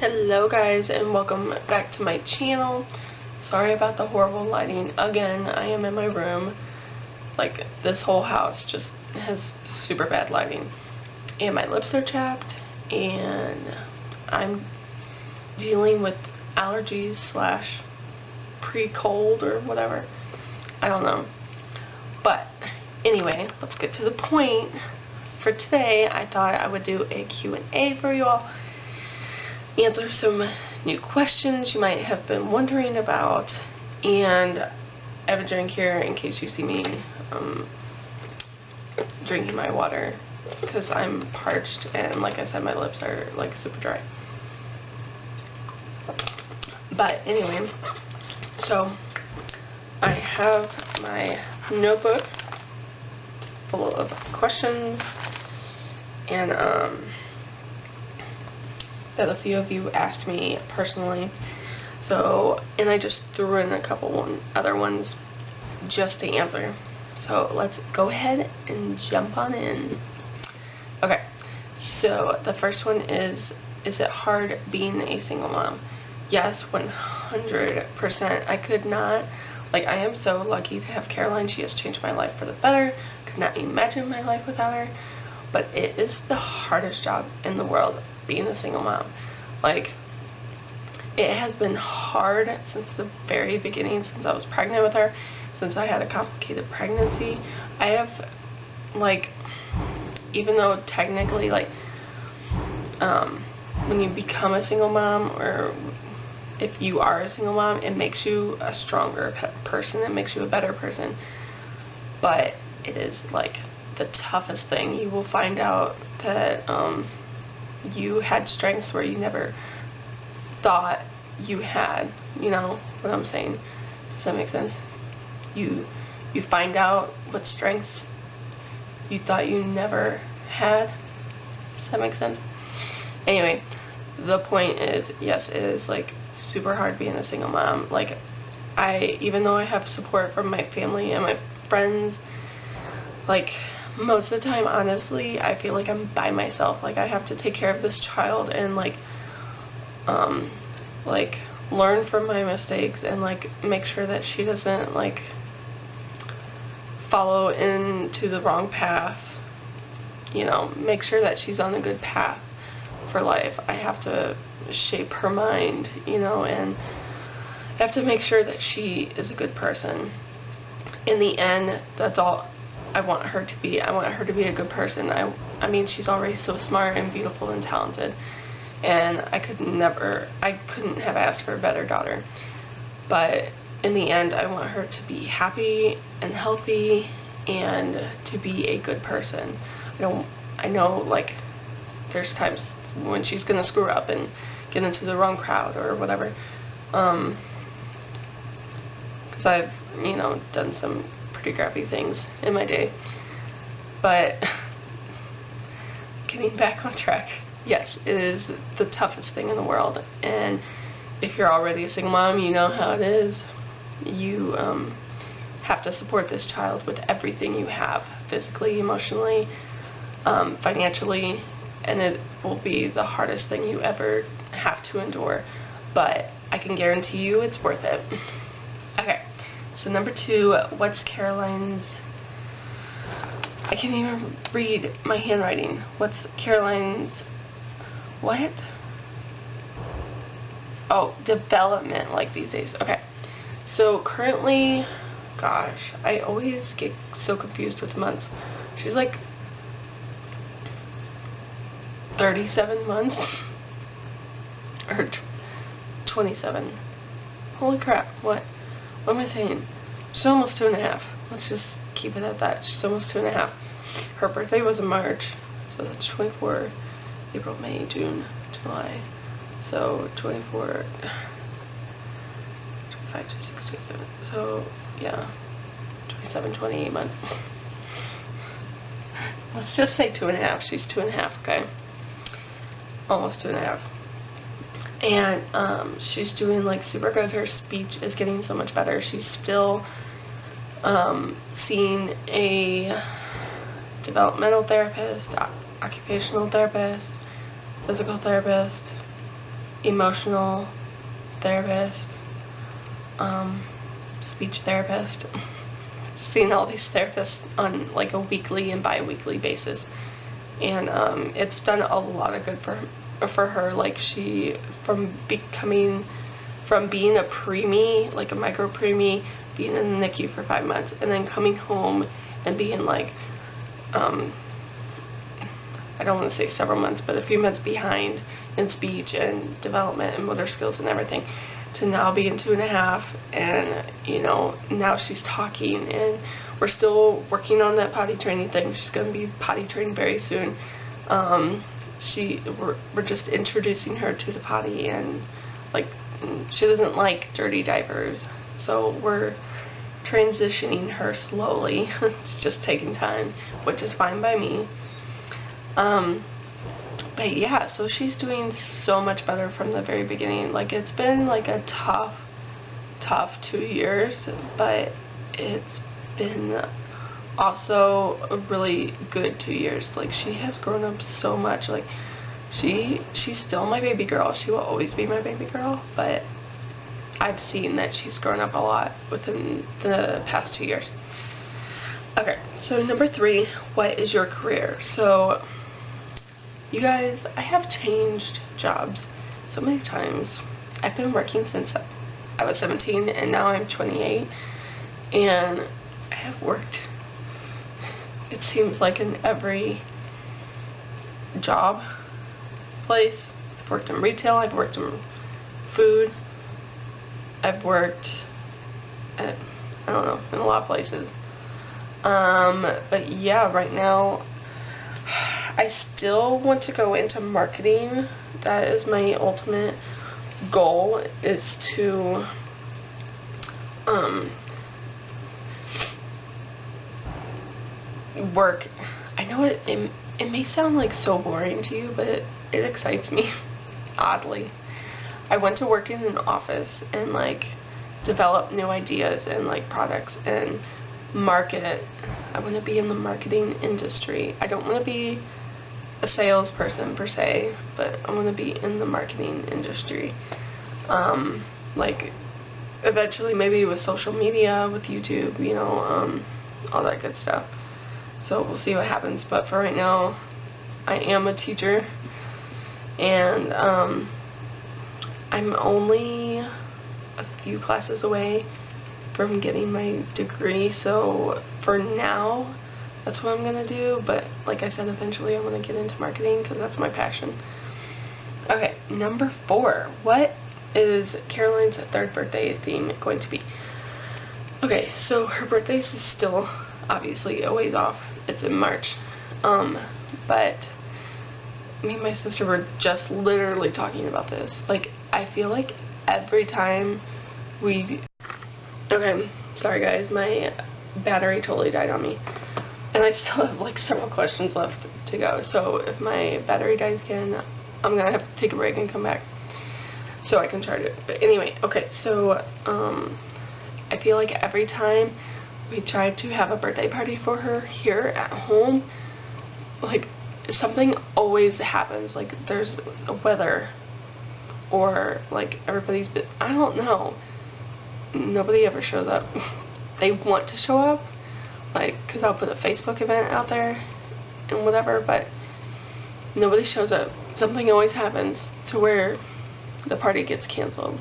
Hello guys, and welcome back to my channel. Sorry about the horrible lighting. Again, I am in my room. Like, this whole house just has super bad lighting. And my lips are chapped, and I'm dealing with allergies slash pre-cold or whatever. I don't know. But anyway, let's get to the point. For today, I thought I would do a Q&A for you all. Answer some new questions you might have been wondering about, and I have a drink here in case you see me drinking my water because I'm parched, and like I said, my lips are like super dry. But anyway, so I have my notebook full of questions and that a few of you asked me personally, so, and I just threw in a couple other ones just to answer. So let's go ahead and jump on in. Okay, so the first one is it hard being a single mom? Yes, 100%. I could not, like, I am so lucky to have Caroline. She has changed my life for the better. Could not imagine my life without her. But it is the hardest job in the world, being a single mom. Like, it has been hard since the very beginning, since I was pregnant with her, since I had a complicated pregnancy. I have, like, even though technically, like, when you become a single mom, or if you are a single mom, it makes you a stronger person, it makes you a better person. But it is, like, the toughest thing. You will find out that you had strengths where you never thought you had. You know what I'm saying? Does that make sense? You find out what strengths you thought you never had. Does that make sense? Anyway, the point is, yes, it is like super hard being a single mom. Like, even though I have support from my family and my friends, like, most of the time, honestly, I feel like I'm by myself. Like, I have to take care of this child and, like, learn from my mistakes and, like, make sure that she doesn't, like, follow into the wrong path. You know, make sure that she's on a good path for life. I have to shape her mind, you know, and I have to make sure that she is a good person. In the end, that's all I want her to be. I want her to be a good person. I mean, she's already so smart and beautiful and talented, and I couldn't have asked for a better daughter. But in the end, I want her to be happy and healthy and to be a good person. I know, like, there's times when she's gonna screw up and get into the wrong crowd or whatever, because I've, you know, done some pretty crappy things in my day. But getting back on track, yes, it is the toughest thing in the world. And if you're already a single mom, you know how it is. You have to support this child with everything you have, physically, emotionally, financially, and it will be the hardest thing you ever have to endure. But I can guarantee you it's worth it. Okay. So number 2, what's Caroline's, I can't even read my handwriting. What's Caroline's, what? Oh, development like these days. Okay. So currently, gosh, I always get so confused with months. She's like 37 months or 27. Holy crap, what am I saying? She's almost 2.5. Let's just keep it at that. She's almost 2.5. Her birthday was in March, so that's 24, April, May, June, July. So 24, 25, 26, 27. So yeah, 27, 28 months. Let's just say 2.5. She's 2.5. Okay, almost 2.5. And she's doing, like, super good. Her speech is getting so much better. She's still seeing a developmental therapist, occupational therapist, physical therapist, emotional therapist, speech therapist. Seeing all these therapists on like a weekly and bi-weekly basis, and it's done a lot of good for her. Like, she, from being a preemie, like a micro preemie, being in the NICU for 5 months, and then coming home and being like, I don't want to say several months, but a few months behind in speech and development and motor skills and everything, to now being 2.5, and you know, now she's talking, and we're still working on that potty training thing. She's going to be potty trained very soon. We're just introducing her to the potty, and like, she doesn't like dirty diapers, so we're transitioning her slowly. It's just taking time, which is fine by me. But yeah, so she's doing so much better from the very beginning. Like, it's been like a tough 2 years, but it's been also a really good 2 years. Like, she has grown up so much. Like, she's still my baby girl. She will always be my baby girl, but I've seen that she's grown up a lot within the past 2 years. Okay, so number 3, what is your career? So, you guys, I have changed jobs so many times. I've been working since I was 17, and now I'm 28, and I have worked, it seems like, in every job place. I've worked in retail, I've worked in food, I've worked at, I don't know, in a lot of places. But yeah, right now, I still want to go into marketing. That is my ultimate goal, is to work. I know it may sound like so boring to you, but it excites me, oddly. I want to work in an office and like develop new ideas and like products and market. I want to be in the marketing industry. I don't want to be a salesperson per se, but I want to be in the marketing industry. Like, eventually maybe with social media, with YouTube, you know, all that good stuff. So we'll see what happens, but for right now, I am a teacher, and I'm only a few classes away from getting my degree, so for now, that's what I'm going to do. But like I said, eventually I want to get into marketing because that's my passion. Okay, number 4. What is Caroline's 3rd birthday theme going to be? Okay, so her birthday is still obviously a ways off. It's in March. But me and my sister were just literally talking about this. Like, I feel like every time we... Okay, sorry guys, my battery totally died on me. And I still have like several questions left to go. So if my battery dies again, I'm gonna have to take a break and come back so I can charge it. But anyway, okay, so I feel like every time we try to have a birthday party for her here at home, like, something always happens. Like, there's a weather, or like everybody's been, I don't know, nobody ever shows up. They want to show up, like, because I'll put a Facebook event out there and whatever, but nobody shows up. Something always happens to where the party gets canceled,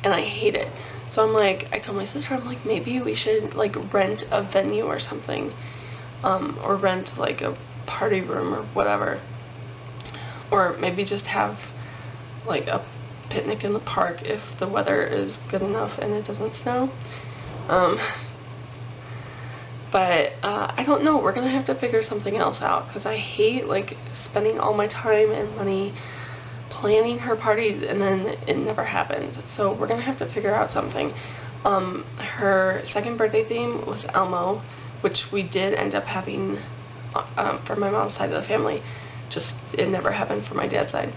and I hate it. So I'm like, I told my sister, I'm like, maybe we should like rent a venue or something, or rent like a party room or whatever, or maybe just have like a picnic in the park if the weather is good enough and it doesn't snow. But I don't know, we're gonna have to figure something else out, because I hate like spending all my time and money planning her parties and then it never happens. So we're gonna have to figure out something. Her 2nd birthday theme was Elmo, which we did end up having for my mom's side of the family. Just, it never happened for my dad's side.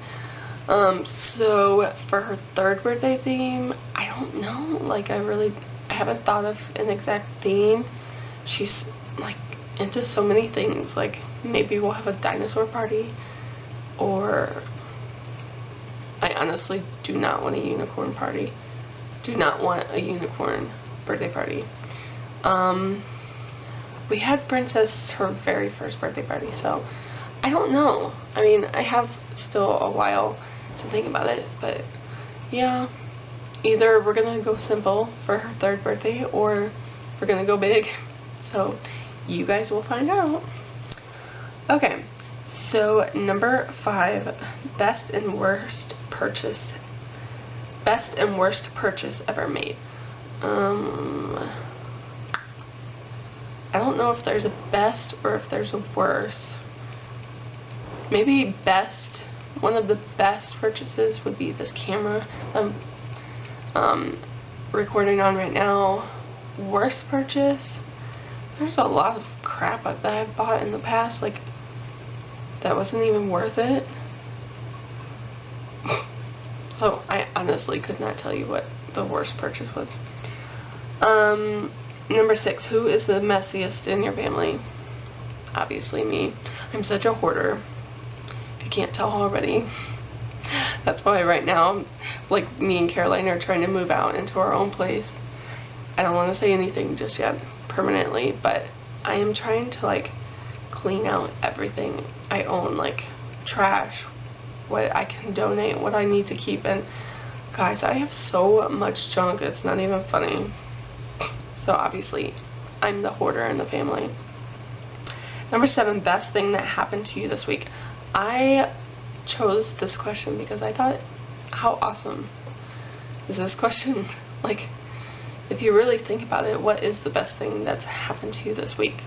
So for her 3rd birthday theme, I don't know, like, I haven't thought of an exact theme. She's like into so many things. Like, maybe we'll have a dinosaur party, or I honestly do not want a unicorn party. Do not want a unicorn birthday party. We had Princess her very first birthday party, so I don't know. I mean, I have still a while to think about it, but yeah, either we're gonna go simple for her 3rd birthday or we're gonna go big. So you guys will find out. Okay, so number 5, best and worst purchase ever made. I don't know if there's a best or if there's a worst. Maybe best. One of the best purchases would be this camera I'm recording on right now. Worst purchase? There's a lot of crap that I've bought in the past, like, that wasn't even worth it. So I honestly could not tell you what the worst purchase was. Number 6, who is the messiest in your family? Obviously me. I'm such a hoarder, if you can't tell already. That's why right now, like, me and Caroline are trying to move out into our own place. I don't want to say anything just yet permanently, but I am trying to, like, clean out everything I own, like trash, what I can donate, what I need to keep. And guys, I have so much junk, it's not even funny. So obviously I'm the hoarder in the family. Number 7, best thing that happened to you this week. I chose this question because I thought, how awesome is this question? Like, if you really think about it, what is the best thing that's happened to you this week?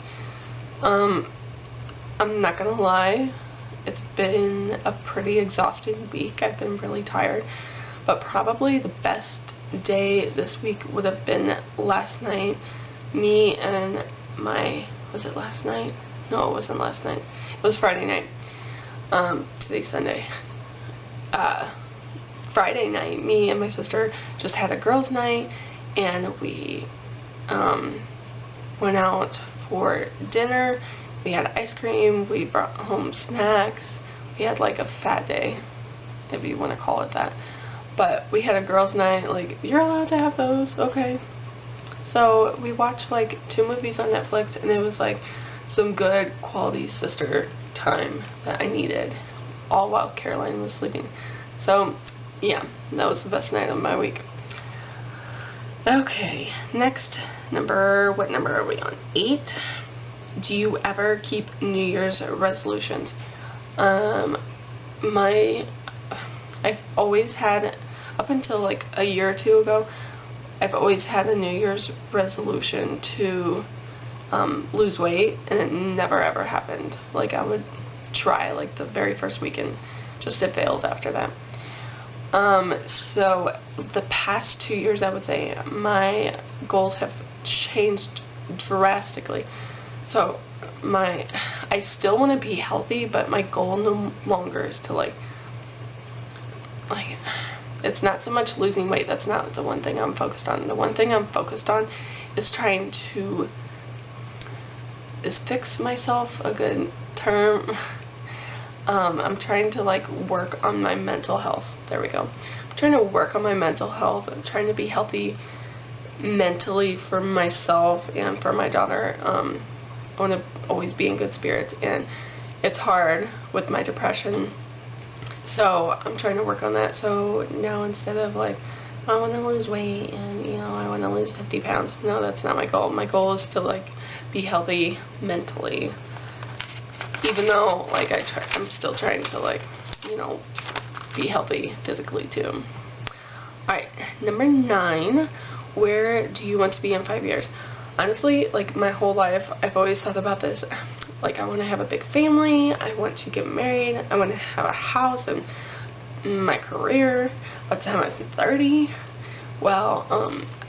I'm not gonna lie, it's been a pretty exhausting week. I've been really tired, but probably the best day this week would have been last night. Me and was it last night? No, it wasn't last night. It was Friday night. Today's Sunday. Friday night, me and my sister just had a girls' night, and we went out for dinner. We had ice cream. We brought home snacks. We had like a fat day, if you want to call it that. But we had a girls' night. Like, you're allowed to have those, okay? So we watched like 2 movies on Netflix, and it was like some good quality sister time that I needed, all while Caroline was sleeping. So yeah, that was the best night of my week. Okay, next number. What number are we on? 8. Do you ever keep New Year's resolutions? I've always had, up until like a year or 2 ago, I've always had a New Year's resolution to lose weight, and it never ever happened. Like, I would try like the very first weekend, just it failed after that. So the past 2 years, I would say my goals have changed drastically. So I still want to be healthy, but my goal no longer is to like it's not so much losing weight. That's not the one thing I'm focused on. The one thing I'm focused on is trying to fix myself, a good term. I'm trying to like work on my mental health. There we go. I'm trying to work on my mental health. I'm trying to be healthy mentally for myself and for my daughter. I want to always be in good spirits, and it's hard with my depression. So I'm trying to work on that. So now, instead of like, I want to lose weight and, you know, I want to lose 50 pounds. No, that's not my goal. My goal is to like be healthy mentally. Even though like I'm still trying to like, you know, be healthy physically too. Alright, number 9. Where do you want to be in 5 years? Honestly, like my whole life, I've always thought about this. Like, I want to have a big family. I want to get married. I want to have a house and my career. By the time I'm 30, well,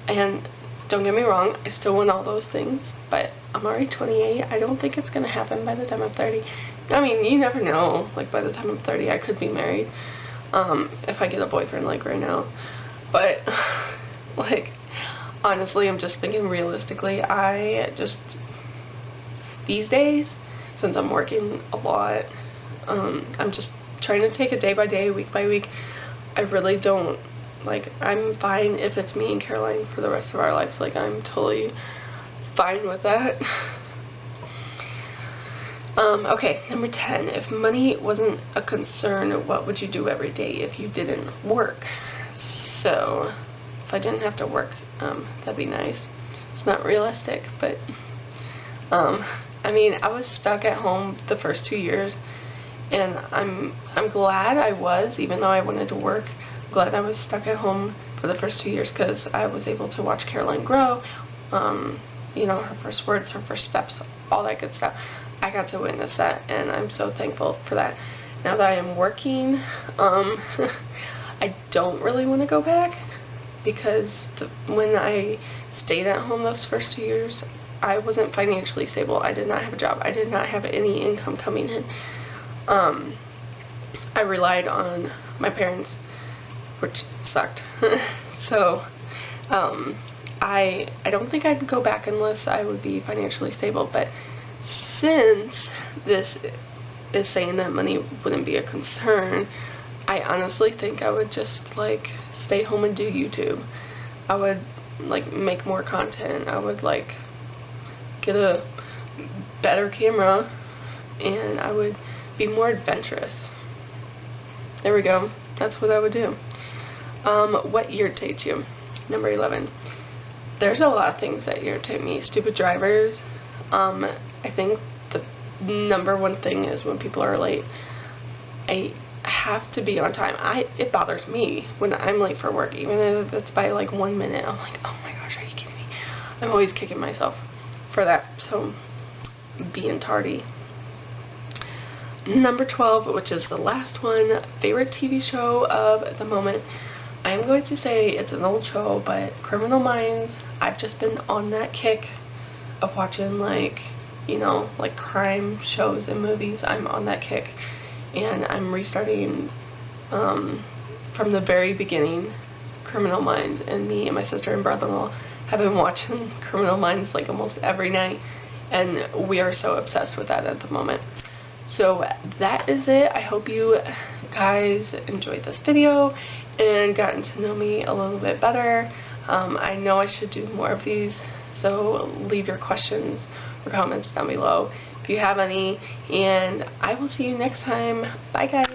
and don't get me wrong, I still want all those things, but I'm already 28. I don't think it's gonna happen by the time I'm 30. I mean, you never know. Like, by the time I'm 30, I could be married, if I get a boyfriend like right now. But like, honestly, I'm just thinking realistically. These days, since I'm working a lot, I'm just trying to take it day by day, week by week. I really don't, like, I'm fine if it's me and Caroline for the rest of our lives. Like, I'm totally fine with that. Okay, number 10. If money wasn't a concern, what would you do every day if you didn't work? So, if I didn't have to work, that'd be nice. It's not realistic, but, I mean, I was stuck at home the first 2 years, and I'm glad I was, even though I wanted to work. I'm glad I was stuck at home for the first 2 years, because I was able to watch Caroline grow, you know, her first words, her first steps, all that good stuff. I got to witness that, and I'm so thankful for that. Now that I am working, I don't really want to go back, because when I stayed at home those first 2 years, I wasn't financially stable. I did not have a job. I did not have any income coming in. I relied on my parents, which sucked. So, I don't think I'd go back unless I would be financially stable, but since this is saying that money wouldn't be a concern, I honestly think I would just, like, stay home and do YouTube. I would, like, make more content. I would, like, get a better camera, and I would be more adventurous. There we go. That's what I would do. What irritates you? Number 11. There's a lot of things that irritate me. Stupid drivers. I think the number one thing is when people are late. I have to be on time. It bothers me when I'm late for work, even if it's by like 1 minute. I'm like, oh my gosh, are you kidding me? I'm always kicking myself for that. So, being tardy. Number 12, which is the last one, favorite TV show of the moment. I am going to say it's an old show, but Criminal Minds. I've just been on that kick of watching, like, you know, like crime shows and movies. I'm on that kick, and I'm restarting from the very beginning Criminal Minds, and me and my sister and brother-in-law have been watching Criminal Minds like almost every night, and we are so obsessed with that at the moment. So that is it. I hope you guys enjoyed this video and gotten to know me a little bit better. I know I should do more of these, so leave your questions or comments down below if you have any, and I will see you next time. Bye guys.